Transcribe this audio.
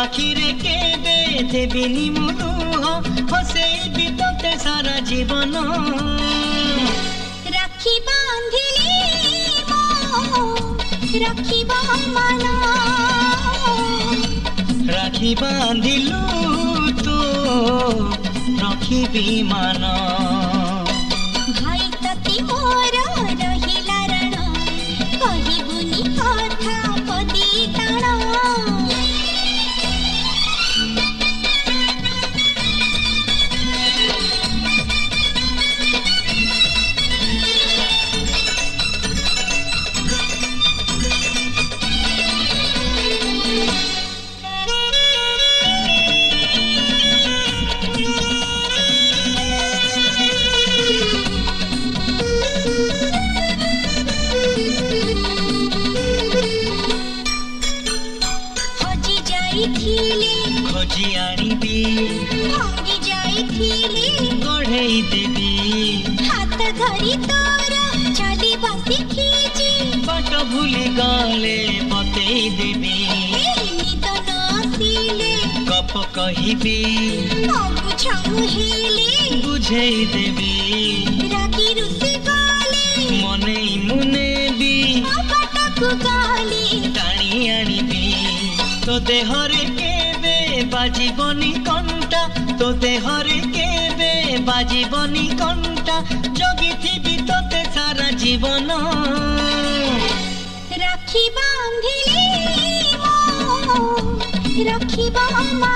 आखिरे केबे देबिनी मुलुह हसेबी तोते सारा जीवन राखी बांधिली राखिबा मन राखी बांधिलु तो रखिबी मान भाई तती मोर रहिला रण कहिबुनी कथा पदी ताण खोजी आनिबी भांगी जाइथिली गढ़ई देबी हाथ धरी तोर चली बासी खींची बाट भूली गले बतई देबी निद नसिले गप कहिबी बुझाऊ हेले बुझेई देबी रागी रुसी गले मने मुनेबी बाटकु गले टाणी आनिबी तो देहरे केबे बाजीबनी कंटा तो देहरे केबे बाजीबनी कंटा जगिथिबी तोते सारा जीवन राखी बांधिली राखिबा